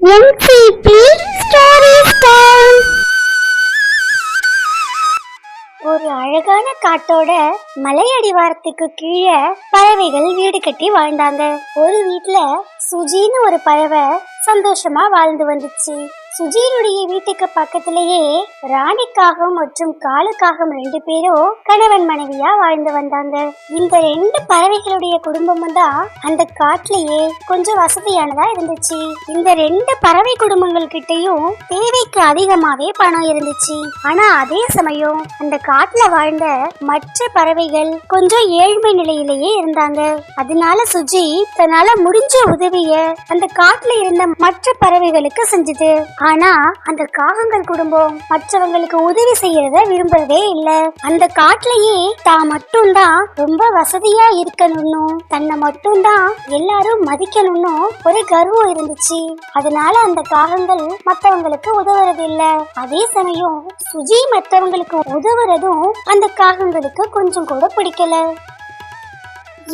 NCP Stories Time. ஒரு அழகான காட்டோட மலையடிவாரத்துக்கு கீழே பறவைகள் வீடு கட்டி வாழ்ந்தாங்க. ஒரு வீட்டுல சுஜின்னு ஒரு பறவை சந்தோஷமா வாழ்ந்து வந்துச்சு. சுஜியினுடைய வீட்டுக்கு பக்கத்திலேயே ராணிக்காகம் மற்றும் காலுக்காகம் 2 பேரும் கணவன் மனைவியா வாழ்ந்து வந்தாங்க. இந்த 2 பறவைகளுடைய குடும்பமும் தான் அந்த காட்டிலேயே கொஞ்சம் வசதியானதா இருந்துச்சு. இந்த 2 பறவை குடும்பங்கள் கிட்டையும் தேவைக்கு அதிகமாவே பணம் இருந்துச்சு. ஆனா அதே சமயம் அந்த காட்டுல வாழ்ந்த மற்ற பறவைகள் கொஞ்சம் ஏழ்மை நிலையிலேயே இருந்தாங்க. அதனால சுஜி தன்னால முடிஞ்ச உதவிய அந்த காட்டுல இருந்த மற்ற பறவைகளுக்கு செஞ்சது. ஆனா அந்த காகங்கள் குடும்பம் மற்றவங்களுக்கு உதவி செய்யறத விரும்புறதே இல்ல. அந்த காட்டுலயே தான் மட்டும்தான் ரொம்ப வசதியா இருக்கணும்னு, தன்னை மட்டும்தான் எல்லாரும் மதிக்கணும்னு ஒரு கர்வம் இருந்துச்சு. அதனால அந்த காகங்கள் மற்றவங்களுக்கு உதவுறது இல்ல. அதே சமயம் சுஜி மற்றவங்களுக்கு உதவுறதும் அந்த காகங்களுக்கு கொஞ்சம் கூட பிடிக்கல.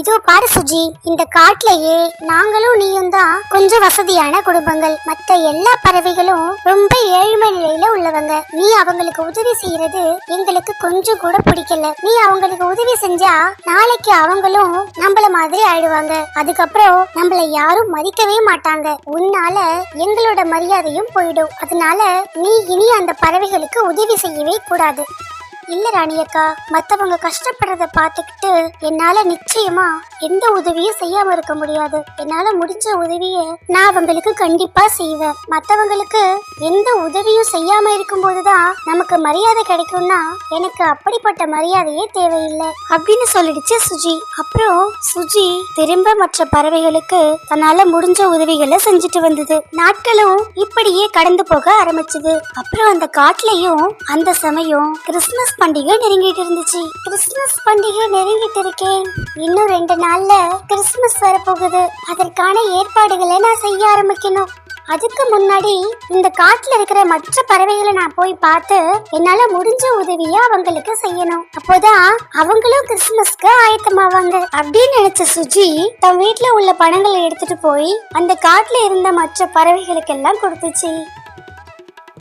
இதோ பாரு சுஜி, இந்த காட்டுலயே நாங்களும் நீயும் தான் கொஞ்சம் வசதியான குடும்பங்கள். மத்த எல்லா பறவைகளும் ரொம்ப ஏழ்மை நிலையில உள்ளவங்க. நீ அவங்களுக்கு உதவி செய்யறது எங்களுக்கு கொஞ்சம் கூட பிடிக்கல. நீ அவங்களுக்கு உதவி செஞ்சா நாளைக்கு அவங்களும் நம்மள மாதிரி ஆயிடுவாங்க. அதுக்கப்புறம் நம்மள யாரும் மதிக்கவே மாட்டாங்க. உன்னால எங்களோட மரியாதையும் போயிடும். அதனால நீ இனி அந்த பறவைகளுக்கு உதவி செய்யவே கூடாது. இல்ல ராணியக்கா, மத்தவங்க கஷ்டப்படுறத பார்த்துக்கிட்டு என்னால நிச்சயமா எந்த உதவியும் செய்யாம இருக்க முடியாது. என்னால முடிஞ்ச உதவிய நான் அவங்களுக்கு கண்டிப்பா செய்வேன். மத்தவங்களுக்கு எந்த உதவியும் செய்யாம இருக்கும் போதுதான் நமக்கு மரியாதை கிடைக்கும்னா எனக்கு அப்படிப்பட்ட மரியாதையே தேவையில்லை அப்படின்னு சொல்லிடுச்சு சுஜி. அப்புறம் சுஜி திரும்ப மற்ற பறவைகளுக்கு தன்னால முடிஞ்ச உதவிகளை செஞ்சுட்டு வந்தது. நாட்களும் இப்படியே கடந்து போக ஆரம்பிச்சது. அப்புறம் அந்த காட்டுலயும் அந்த சமயம் கிறிஸ்துமஸ் பண்டிகை நெருங்கிட்டு இருந்துச்சு. கிறிஸ்துமஸ் பண்டிகை நெருங்கிட்டு இருக்கேன், இன்னும் 2 நாள்ல கிறிஸ்துமஸ் வரப்போகுது. அதற்கான ஏற்பாடுகளை நான் செய்ய ஆரம்பிக்கணும். அதுக்கு முன்னாடி இந்த காட்டுல இருக்கிற மற்ற பறவைகளை நான் போய் பார்த்து என்னால முடிஞ்ச உதவிய அவங்களுக்கு செய்யணும். அப்போதான் அவங்களும் கிறிஸ்துமஸ்க்கு ஆயத்தமாவாங்க அப்படின்னு நினைச்ச சுஜி தன் வீட்டுல உள்ள பணங்களை எடுத்துட்டு போய் அந்த காட்டுல இருந்த மற்ற பறவைகளுக்கு எல்லாம் கொடுத்துச்சு.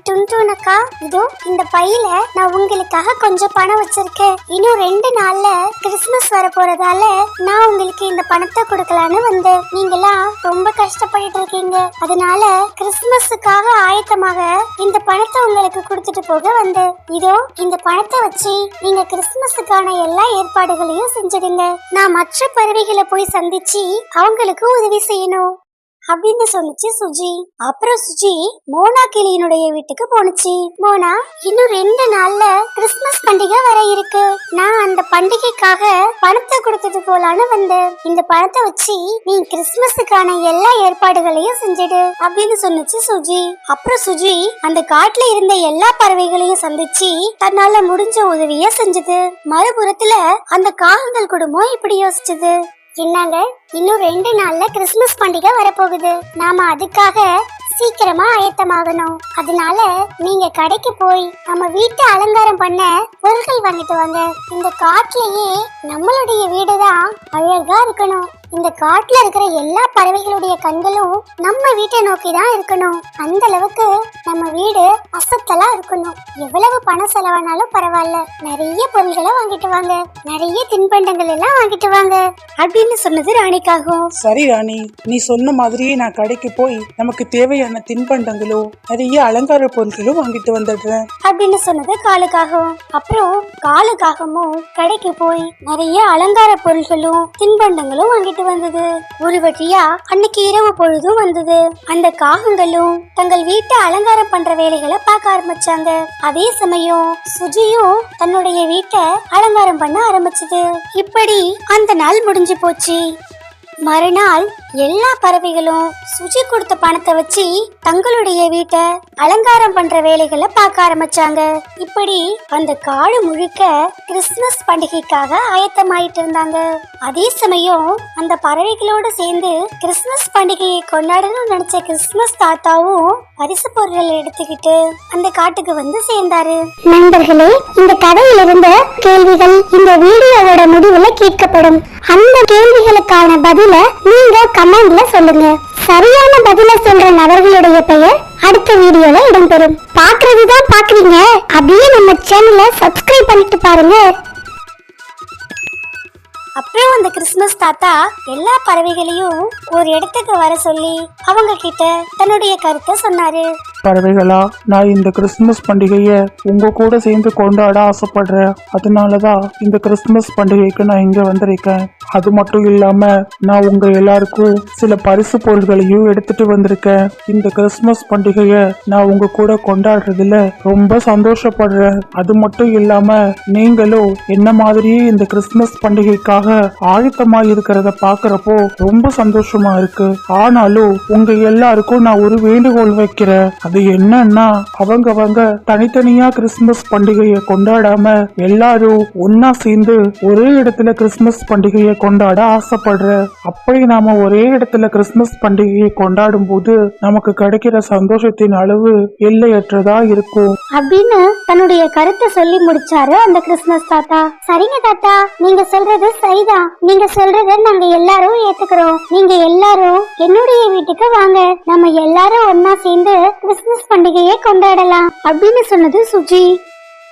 டுன்டுனக்கா, இதோ இந்த பையில நான் உங்களுக்காக கொஞ்சம் பணம் வச்சிருக்கேன். இன்னும் 2 நாள்ல கிறிஸ்துமஸ் வர போறதால நான் உங்களுக்கு இந்த பணத்தை கொடுக்கலான்னு வந்தேன். நீங்களாம் ரொம்ப கஷ்டப்பட்டு இருக்கீங்க. அதனால கிறிஸ்துமஸுக்காக ஆயத்தமாக இந்த பணத்தை உங்களுக்கு கொடுத்துட்டு போக வந்தேன். இதோ இந்த பணத்தை வச்சு நீங்க கிறிஸ்துமஸுக்கான எல்லா ஏற்பாடுகளையும் செஞ்சிடுங்க. நான் மற்ற பறவைகளை போய் சந்திச்சு அவங்களுக்கு உதவி செய்யணும் அப்படின்னு சொல்லிச்சு சுஜி. அப்புறம் சுஜி மோனா கிளியினுடைய வீட்டுக்கு போனுச்சு. மோனா, இன்னும் 2 நாள்ல கிறிஸ்துமஸ் பண்டிகை வர இருக்கு. நான் அந்த பண்டிகைக்காக பணத்தை கொடுத்துட்டு போலான்னு வந்தேன். இந்த பணத்தை வச்சு நீ கிறிஸ்துமஸுக்கான எல்லா ஏற்பாடுகளையும் செஞ்சிடு அப்படின்னு சொன்னிச்சு சுஜி. அப்புறம் சுஜி அந்த காட்டுல இருந்த எல்லா பறவைகளையும் சந்திச்சு தன்னால முடிஞ்ச உதவிய செஞ்சது. மறுபுறத்துல அந்த காகங்கள் குடும்பம் இப்படி யோசிச்சது. என்னங்க, இன்னும் 2 நாள்ல கிறிஸ்துமஸ் பண்டிகை வரப்போகுது. நாம அதுக்காக சீக்கிரமா ஆயத்தமாகணும். அதனால நீங்க கடைக்கு போய் நம்ம வீட்டை அலங்காரம் பண்ண பொருட்கள் வாங்கிட்டு வாங்க. இந்த காட்டுலயே நம்மளுடைய வீடுதான் அழகா இருக்கணும். இந்த காட்டுல இருக்கிற எல்லா பறவைகளுடைய கண்களும் நம்ம வீட்டை நோக்கி தான் இருக்கணும். அந்த அளவுக்கு நம்ம வீடு அசத்தலா இருக்கணும். எவ்வளவு பணம் செலவானாலும் பரவாயில்ல, நிறைய பொருள்களை வாங்கிட்டு வாங்க, நிறைய தின்பண்டங்கள் எல்லாம் வாங்கிட்டு வாங்க அப்படின்னு சொன்னது ராணிக்காகும். சரி ராணி, நீ சொன்ன மாதிரியே நான் கடைக்கு போய் நமக்கு தேவையான தின்பண்டங்களும் நிறைய அலங்கார பொருட்களும் வாங்கிட்டு வந்துடுறேன் அப்படின்னு சொன்னது காலுக்காகும். அப்புறம் காலுக்காகமும் கடைக்கு போய் நிறைய அலங்கார பொருட்களும் தின்பண்டங்களும் வாங்கிட்டு வந்தது. ஒரு வழியா அன்னைக்கு இரவு பொழுதும் வந்தது. அந்த காகங்களும் தங்கள் வீட்டை அலங்காரம் பண்ற வேலைகளை பார்க்க ஆரம்பிச்சாங்க. அதே சமயம் சுஜியும் தன்னுடைய வீட்டை அலங்காரம் பண்ண ஆரம்பிச்சது. இப்படி அந்த நாள் முடிஞ்சு போச்சு. மறுநாள் எல்லா பறவைகளும் சுஜி கொடுத்த பணத்தை வச்சு தங்களுடைய வீட்டை அலங்காரம் பண்ற வேலைகளை பார்க்க ஆரம்பிச்சாங்க. இப்படி அந்த காடு முழுக்க கிறிஸ்துமஸ் பண்டிகைக்காக ஆயத்தமாயிட்டு இருந்தாங்க. அதே சமயம் அந்த பறவைகளோடு சேர்ந்து கிறிஸ்துமஸ் பண்டிகையை கொண்டாடணும்னு நினைச்ச கிறிஸ்துமஸ் தாத்தாவும் பரிசு பொருட்களை எடுத்துக்கிட்டு அந்த காட்டுக்கு வந்து சேர்ந்தாரு. நண்பர்களே, இந்த கதையில் இருந்த கேள்விகள் இந்த வீடியோவோட முடிவுல கேட்கப்படும். அந்த கேள்விகளுக்கான பதில நீங்க கமெண்ட்ல சொல்லுங்க. சரியான பதில சொல்ற நபர்களுடைய பெயர் அடுத்த வீடியோல இடம்பெறும். பாக்குறதுதான் பாக்குறீங்க, அப்படியே நம்ம சேனலை சப்ஸ்கிரைப் பண்ணிட்டு பாருங்க. அப்புறம் அந்த கிறிஸ்மஸ் தாத்தா எல்லா பறவைகளையும் ஒரு இடத்துக்கு வர சொல்லி அவங்க கிட்ட தன்னுடைய கருத்தை சொன்னாரு. பறவைகளா, நான் இந்த கிறிஸ்துமஸ் பண்டிகையை உங்க கூட சேர்ந்து கொண்டாட ஆசைப்படுறேன். அதனாலதான் இந்த கிறிஸ்துமஸ் பண்டிகைக்கு நான் இங்க வந்திருக்கேன். அது மட்டும் இல்லாம நான் உங்க எல்லாருக்கும் சில பரிசு பொருள்களையும் எடுத்துட்டு வந்திருக்கேன். இந்த கிறிஸ்துமஸ் பண்டிகையை நான் உங்க கூட கொண்டாடுறதுல ரொம்ப சந்தோஷப்படுறேன். அது மட்டும் இல்லாம நீங்களும் என்ன மாதிரியே இந்த கிறிஸ்துமஸ் பண்டிகைக்காக ஆயத்தமா இருக்கிறத பாக்குறப்போ ரொம்ப சந்தோஷமா இருக்கு. ஆனாலும் உங்க எல்லாருக்கும் நான் ஒரு வேண்டுகோள் வைக்கிறேன். அது என்னன்னா, அவங்க தனித்தனியா கிறிஸ்துமஸ் பண்டிகையை கொண்டாடாம எல்லாரும் ஒன்னா சேர்ந்து ஒரே இடத்துல கிறிஸ்துமஸ் பண்டிகையை கொண்டாட ஆசைப்படுறேன். அப்படி நாம ஒரே இடத்துல கிறிஸ்துமஸ் பண்டிகையை கொண்டாடும் போது நமக்கு கிடைக்கிற சந்தோஷத்தின் அளவு எல்லையற்றதா இருக்கும் அப்படின்னு தன்னுடைய கருத்தை சொல்லி முடிச்சாரு அந்த கிறிஸ்துமஸ் தாத்தா. சரிங்க தாத்தா, நீங்க சொல்றது சரிதான். நீங்க சொல்றத நாங்க எல்லாரும் ஏத்துக்கிறோம். நீங்க எல்லாரும் என்னுடைய வீட்டுக்கு வாங்க, நம்ம எல்லாரும் ஒன்னா சேர்ந்து கிறிஸ்துமஸ் பண்டிகையை கொண்டாடலாம் அப்படின்னு சொன்னது சுஜி.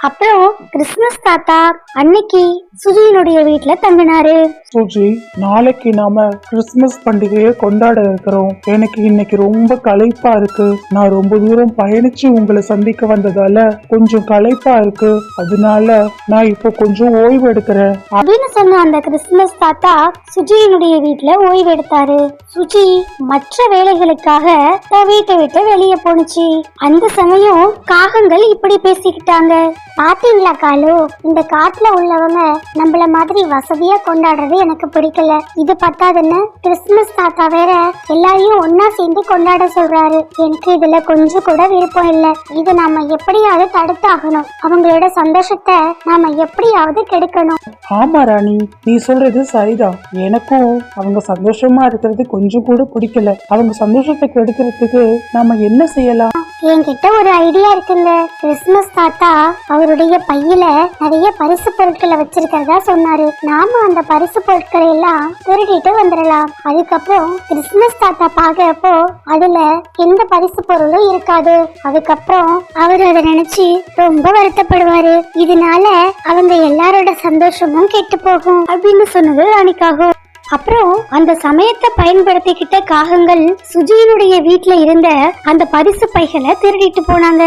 அப்புறம் கிறிஸ்துமஸ் தாத்தா அன்னைக்கு சுஜியினுடைய வீட்டுல தங்கினாரு. சுஜி, நாளைக்கு நாம கிறிஸ்துமஸ் பண்டிகையை கொண்டாட இருக்கிறோம். எனக்கு இன்னைக்கு ரொம்ப களைப்பா இருக்கு. நான் ரொம்ப தூரம் பயணிச்சு உங்களை சந்திக்க வந்ததால கொஞ்சம் களைப்பா இருக்கு. அதனால நான் இப்போ கொஞ்சம் ஓய்வு எடுக்கிறேன் அப்படின்னு சொன்ன அந்த கிறிஸ்துமஸ் தாத்தா சுஜியினுடைய வீட்டுல ஓய்வு எடுத்தாரு. சுஜி மற்ற வேலைகளுக்காக தன் வீட்டை விட்டு வெளியே போனுச்சு. அந்த சமயம் காகங்கள் இப்படி பேசிக்கிட்டாங்க. பாத்தீங்களா காலு, இந்த காட்டுல உள்ளவங்க நம்மள மாதிரி வசதியா கொண்டாடுறது எனக்கு பிடிக்கல. இது பத்தாதுன்னு கிறிஸ்துமஸ் தாத்தா வேற எல்லாரையும் ஒன்னா சேர்ந்து கொண்டாட சொல்றாரு. எனக்கு இதுல கொஞ்சம் கூட விருப்பம் இல்ல. இது நாம எப்படியாவது தடுத்தாகணும். அவங்களோட சந்தோஷத்தை நாம எப்படியாவது கெடுக்கணும். ஆமா ராணி, நீ சொல்றது சரிதான். எனக்கும் அவங்க சந்தோஷமா இருக்கிறது கொஞ்சம் கூட பிடிக்கல. அவங்க சந்தோஷத்தை கெடுக்கிறதுக்கு நாம என்ன செய்யலாம்? என்கிட்ட ஒரு ஐடியா இருக்குங்க. கிறிஸ்துமஸ் தாத்தா அவருடைய பையில நிறைய பரிசு பொருட்களை வச்சிருக்கிறதா சொன்னாரு. நாம அந்த பரிசு பொருட்களை எல்லாம் திருடிட்டு வந்துடலாம். அதுக்கப்புறம் கிறிஸ்துமஸ் தாத்தா பாக்குறப்போ அதுல எந்த பரிசு பொருளும் இருக்காது. அதுக்கப்புறம் அவர் அதை நினைச்சு ரொம்ப வருத்தப்படுவாரு. இதனால அவங்க எல்லாரோட சந்தோஷமும் கெட்டு போகும் அப்படின்னு சொன்னது ராணிக்காகும். அப்புறம் அந்த சமயத்தை பயன்படுத்திக்கிட்ட காகங்கள் சுஜியினுடைய வீட்டுல இருந்த அந்த பரிசு பைகளை திருடிட்டு போனாங்க.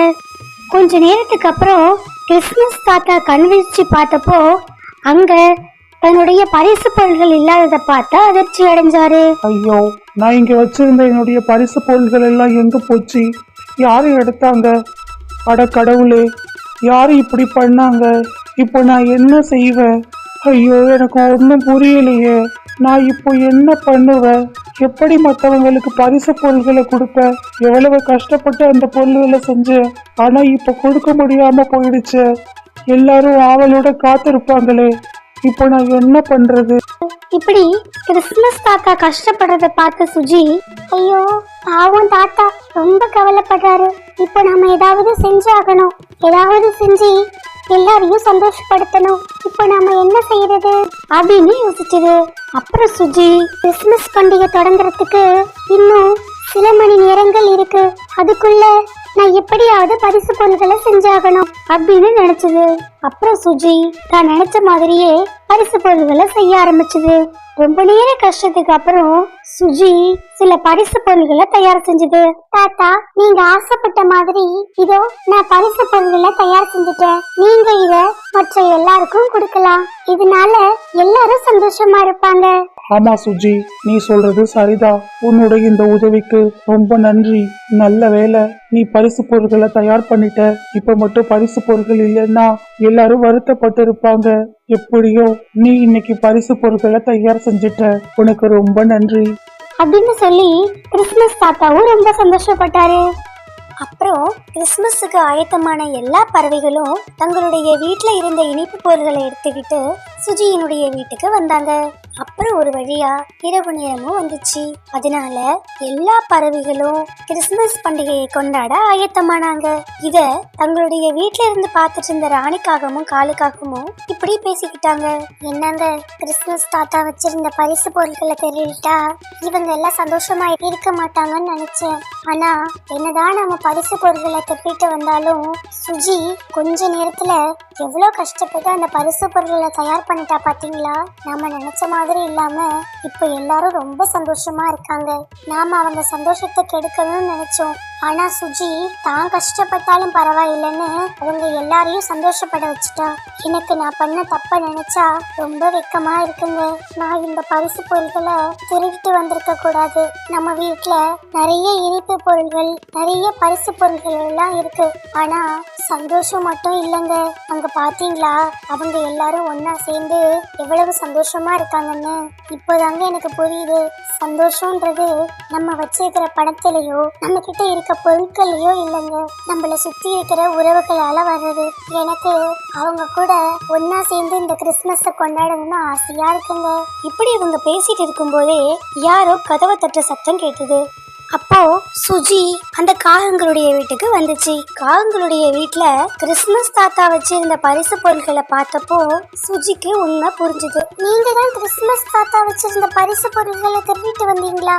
கொஞ்ச நேரத்துக்கு அப்புறம் கிறிஸ்துமஸ் தாத்தா கண் விழிச்சு பார்த்தப்போ அங்க தன்னுடைய பரிசு பொருள்கள் இல்லாததை பார்த்து அதிர்ச்சி அடைஞ்சாரு. ஐயோ, நான் இங்க வச்சிருந்த என்னுடைய பரிசு பொருள்கள் எல்லாம் எங்க போச்சு? யாரு எடுத்தாங்க? அட கடவுளே, யாரு இப்படி பண்ணாங்க? இப்போ நான் என்ன செய்வேன்? ஐயோ, எனக்கு ஒன்றும் புரியலையே. நான் இப்போ என்ன பண்ணுவேன்? எப்படி மற்றவங்களுக்கு பரிசு பொருள்களை கொடுப்பேன்? எவ்வளவு கஷ்டப்பட்டு அந்த பொருள்களை செஞ்சேன். ஆனா இப்போ கொடுக்க முடியாம போயிடுச்சு. எல்லாரும் ஆவலோட காத்திருப்பாங்களே. இப்போ நான் என்ன பண்றது? இப்படி கிறிஸ்துமஸ் தாத்தா கஷ்டப்படுறத பார்த்த சுஜி, ஐயோ பாவம் தாத்தா ரொம்ப கவலைப்படுறாரு. இப்போ நாம ஏதாவது செஞ்சாகணும். ஏதாவது செஞ்சு எல்லாரையும் சந்தோஷப்படுத்தணும். இப்போ நாம என்ன செய்யறது அப்படின்னு யோசிச்சது. அப்புறம் சுஜி கிறிஸ்துமஸ் பண்டிகை தொடங்குறதுக்கு இன்னும் சில மணி நேரங்கள் இருக்கு. அதுக்குள்ள நான் எப்படியாவது பரிசு பொருள்களை செஞ்சாகணும் அப்படின்னு நினைச்சது. அப்புறம் சுஜி தான் நினைச்ச மாதிரியே பரிசு பொருள்களை செய்ய ஆரம்பிச்சது. ரொம்ப நேர கஷ்டத்துக்கு அப்புறம் சுஜி சில பரிசு பொருள்களை தயார் செஞ்சது. தாத்தா, நீங்க ஆசைப்பட்ட மாதிரி இதோ நான் பரிசு பொருள்களை தயார் செஞ்சுட்டேன். நீங்க இத மற்ற எல்லாருக்கும் கொடுக்கலாம். இதனால எல்லாரும் சந்தோஷமா இருப்பாங்க. ஆமா சுஜி, நீ சொல்றது சரிதான். உன்னோட இந்த உதவிக்கு ரொம்ப நன்றி. நல்ல வேலை, நீ பரிசு பொருட்களை தயார் பண்ணிட்ட. இப்ப மட்டும் பரிசு பொருட்கள் இல்லைன்னா எல்லாரும் வருத்தப்பட்டு இருப்பாங்க. எப்படியோ நீ இன்னைக்கு பரிசு பொருட்களை தயார் செஞ்சுட்ட. உனக்கு ரொம்ப நன்றி அப்படின்னு சொல்லி கிறிஸ்துமஸ் தாத்தாவும் ரொம்ப சந்தோஷப்பட்டாரு. அப்புறம் கிறிஸ்துமஸுக்கு ஆயத்தமான எல்லா பறவைகளும் தங்களுடைய வீட்டில் இருந்த இனிப்பு பொருள்களை எடுத்துக்கிட்டு சுஜியினுடைய வீட்டுக்கு வந்தாங்க. அப்புறம் ஒரு வழியா இரவு நேரமும் வந்துச்சு. அதனால எல்லா பறவைகளும் கிறிஸ்துமஸ் பண்டிகையை கொண்டாட ஆயத்தமானாங்க. இத தங்களுடைய வீட்டுல இருந்து பார்த்துட்டு இருந்த ராணிக்காகவும் காலுக்காகவும் இப்படி பேசிக்கிட்டாங்க. என்னங்க, கிறிஸ்துமஸ் தாத்தா வச்சிருந்த பரிசு பொருட்களை தெரிவிட்டா இவங்க எல்லாம் சந்தோஷமா இருக்க மாட்டாங்கன்னு நினைச்சேன். ஆனா என்னதான் நம்ம பரிசு பொருட்களை திருப்பிட்டு வந்தாலும் சுஜி கொஞ்ச நேரத்துல எவ்வளவு கஷ்டப்பட்டு அந்த பரிசு பொருட்களை தயார் பண்ணிட்டா பாத்தீங்களா? நாம நினைச்ச மாதிரி இல்லாம இப்ப எல்லாரும் ரொம்ப சந்தோஷமா இருக்காங்க. நாம அவங்க சந்தோஷத்தை கெடுக்கணும்னு நினைச்சோம். ஆனா சுஜி தான் கஷ்டப்பட்டாலும் பரவாயில்லைன்னு அவங்க எல்லாரையும் சந்தோஷப்பட வச்சுட்டா. எனக்கு நான் பண்ண தப்ப நினைச்சா ரொம்ப வெக்கமா இருக்குங்க. நான் இந்த பரிசு பொருட்களை திருடிட்டு வந்திருக்க கூடாது. நம்ம வீட்டுல நிறைய இனிப்பு பொருள்கள், நிறைய பரிசு பொருள்கள் எல்லாம் இருக்கு. ஆனா சந்தோஷம் மட்டும் இல்லைங்க. அங்க பாத்தீங்களா, அவங்க எல்லாரும் ஒன்னா சேர்ந்து எவ்வளவு சந்தோஷமா இருக்காங்கன்னு இப்போதாங்க எனக்கு புரியுது. சந்தோஷம்ன்றது நம்ம வச்சிருக்கிற பணத்திலேயோ நம்ம கிட்ட இருக்க பொருட்களையோ இல்லைங்க, நம்மள சுத்தி இருக்கிற உறவுகளால வர்றது. எனக்கு அவங்க கூட ஒன்னா சேர்ந்து இந்த கிறிஸ்துமஸை கொண்டாடணும்னு ஆசையா இருக்குங்க. இப்படி இவங்க பேசிட்டு இருக்கும்போதே யாரோ கதவை தட்டுற சத்தம் கேட்டது. அப்போ சுஜி அந்த காகங்களுடைய வீட்டுக்கு வந்துச்சு. காகங்களுடைய வீட்டுல கிறிஸ்துமஸ் தாத்தா வச்சிருந்த பரிசு பொருட்களை பார்த்தப்போ சுஜிக்கு உண்மை புரிஞ்சுது. நீங்க தான் கிறிஸ்துமஸ் தாத்தா வச்சிருந்த பரிசு பொருட்களை திருடிட்டு வந்தீங்களா?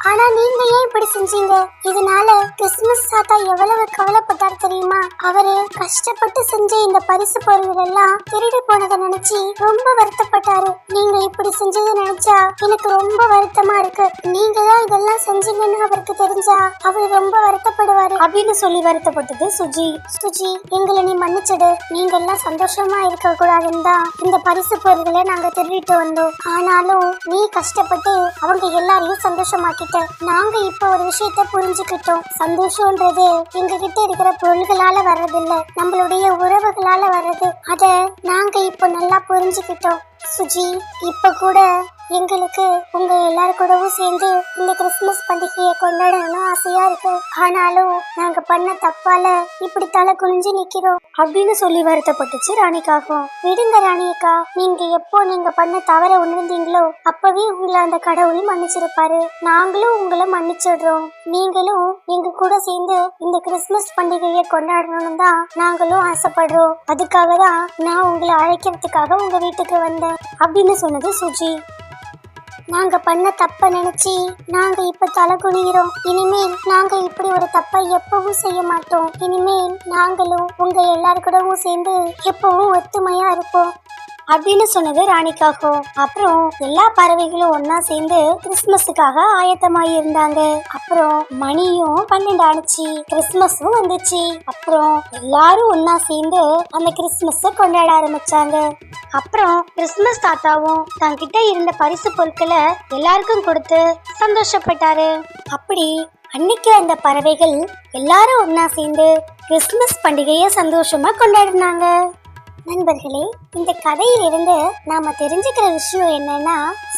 ஆனா நீங்க ஏன் இப்படி செஞ்சீங்க? இதனால கிறிஸ்துமஸ் தாத்தா எவ்வளவு கவலைப்பட்டார் தெரியுமா? அவரு கஷ்டப்பட்டு செஞ்ச இந்த பரிசு பொருள்கள் எல்லாம் திருடி போனதை நினைச்சு ரொம்ப வருத்தப்பட்டாரு. நீங்க இப்படி செஞ்சதை நினைச்சா எனக்கு ரொம்ப வருத்தமா இருக்கு. நீங்க தான் இதெல்லாம் செஞ்சீங்கன்னு அவருக்கு தெரிஞ்சா அவர் ரொம்ப வருத்தப்படுவாரு அப்படின்னு சொல்லி வருத்தப்பட்டது சுஜி. சுஜி, எங்களை நீ மன்னிச்சிடு. நீங்க எல்லாம் சந்தோஷமா இருக்க கூடாதுன்னு தான் இந்த பரிசு பொருட்களை நாங்க திருடிட்டு வந்தோம். ஆனாலும் நீ கஷ்டப்பட்டு அவங்க எல்லாரையும் சந்தோஷமாக்கிட்ட. நாங்க இப்ப ஒரு விஷயத்த புரிஞ்சுக்கிட்டோம். சந்தோஷம்ன்றது எங்க கிட்ட இருக்கிற பொருள்களால வர்றதில்ல, நம்மளுடைய உறவுகளால வர்றது. அத நாங்க இப்ப நல்லா புரிஞ்சுக்கிட்டோம். சுஜி, இப்ப கூட எங்களுக்கு உங்க எல்லாரும் கூடவும் சேர்ந்து இந்த கிறிஸ்துமஸ் பண்டிகையை கொண்டாடணும்னு ஆசையா இருக்கு. ஆனாலும் நாங்க பண்ண தப்பால இப்படி தலை குனிஞ்சு நிக்கிறோம் அப்படின்னு சொல்லி வருத்தப்பட்டுச்சு ராணிக்காகும். விடுங்க ராணியக்கா, நீங்க பண்ண தவற உணர்ந்தீங்களோ அப்பவே உங்களை அந்த கடவுள் மன்னிச்சிருப்பாரு. நாங்களும் உங்களை மன்னிச்சிடுறோம். நீங்களும் எங்க கூட சேர்ந்து இந்த கிறிஸ்துமஸ் பண்டிகையை கொண்டாடணும்னு தான் நாங்களும் ஆசைப்படுறோம். அதுக்காக தான் நான் உங்களை அழைக்கிறதுக்காக உங்க வீட்டுக்கு வந்தேன் அப்படின்னு சொன்னது சுஜி. நாங்க பண்ண தப்ப நினைச்சு நாங்க இப்ப தலை குனிகிறோம். இனிமேல் நாங்க இப்படி ஒரு தப்பை எப்பவும் செய்ய மாட்டோம். இனிமேல் நாங்களும் உங்க எல்லாரு கூடவும் சேர்ந்து எப்பவும் ஒத்துமையா இருப்போம் அப்படின்னு சொன்னது ராணிக்காகும். அப்புறம் எல்லா பறவைகளும் ஒன்னா சேர்ந்து கிறிஸ்துமஸுக்காக ஆயத்தமாயி இருந்தாங்க. அப்புறம் மணியும் 12 ஆனிச்சு, கிறிஸ்துமஸும் வந்துச்சு. அப்புறம் எல்லாரும் ஒன்னா சேர்ந்து அந்த கிறிஸ்துமஸ கொண்டாட ஆரம்பிச்சாங்க. அப்புறம் கிறிஸ்துமஸ் தாத்தாவும் தன்கிட்ட இருந்த பரிசு பொருட்களை எல்லாருக்கும் கொடுத்து சந்தோஷப்பட்டாரு. அப்படி அன்னைக்கு அந்த பறவைகள் எல்லாரும் ஒன்னா சேர்ந்து கிறிஸ்துமஸ் பண்டிகையை சந்தோஷமா கொண்டாடினாங்க. நண்பர்களே, இந்த கதையிலிருந்து நாம தெரிஞ்சுக்கிற விஷயம் என்னன்னா,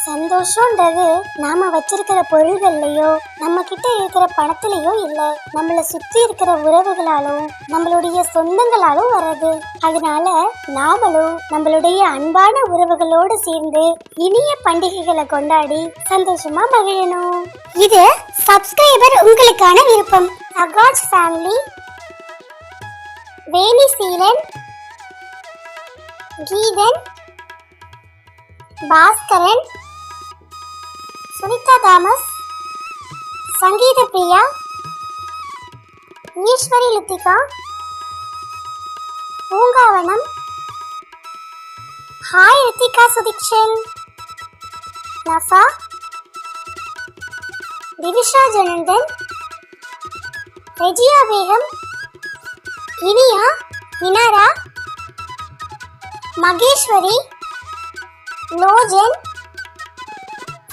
சந்தோஷம்ன்றது நாம வச்சிருக்கிற பொருள்கள்லயோ நம்ம கிட்ட இருக்கிற பணத்திலயோ இல்ல, நம்மள சுத்தி இருக்கிற உறவுகளாலும் நம்மளுடைய சொந்தங்களாலும் வர்றது. அதனால நாமளும் நம்மளுடைய அன்பான உறவுகளோடு சேர்ந்து இனிய பண்டிகைகளை கொண்டாடி சந்தோஷமா மகிழணும். இது சப்ஸ்கிரைபர் உங்களுக்கான விருப்பம். அகாட்ஸ் ஃபேமிலி, வேலி சீலன், கீதன், பாஸ்கரன், சுனிதா தாமஸ், சங்கீத பிரியா, ஈஸ்வரி லுத்திகா, பூங்காவனம், ஹாய் ரித்திகா சுதீக்ஷன், நஃபா, திவிஷா ஜனந்தன், ரெஜியா பேகம், இனியா, இனாரா, மகேஸ்வரி, லோஜன்,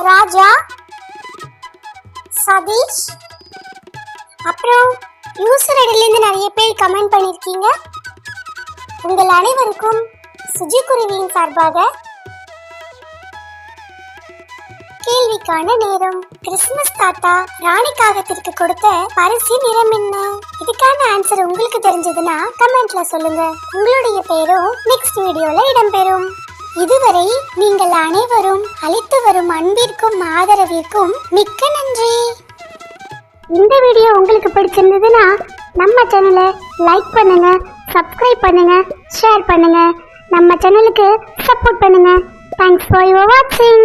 ராஜா, சதீஷ். அப்புறம் யூசர் ஐடியிலேருந்து நிறைய பேர் கமெண்ட் பண்ணியிருக்கீங்க. உங்கள் அனைவருக்கும் சுஜி குருவியின் சார்பாக கேள்விக்கான நேரம். கிறிஸ்துமஸ் தாத்தா ராணிக்காகத்திற்கு கொடுத்த பரிசு நிறம் என்ன? இதுக்கான ஆன்சர் உங்களுக்கு தெரிஞ்சதுன்னா கமெண்ட்ல சொல்லுங்க. உங்களுடைய பேரும் நெக்ஸ்ட் வீடியோல இடம்பெறும். இதுவரை நீங்கள் அனைவரும் அளித்து வரும் அன்பிற்கும் ஆதரவிற்கும் மிக்க நன்றி. இந்த வீடியோ உங்களுக்கு பிடிச்சிருந்ததுன்னா நம்ம சேனலை லைக் பண்ணுங்க, சப்ஸ்கிரைப் பண்ணுங்க, ஷேர் பண்ணுங்க, நம்ம சேனலுக்கு சப்போர்ட் பண்ணுங்க. தேங்க்ஸ் ஃபார் யுவர் வாட்சிங்.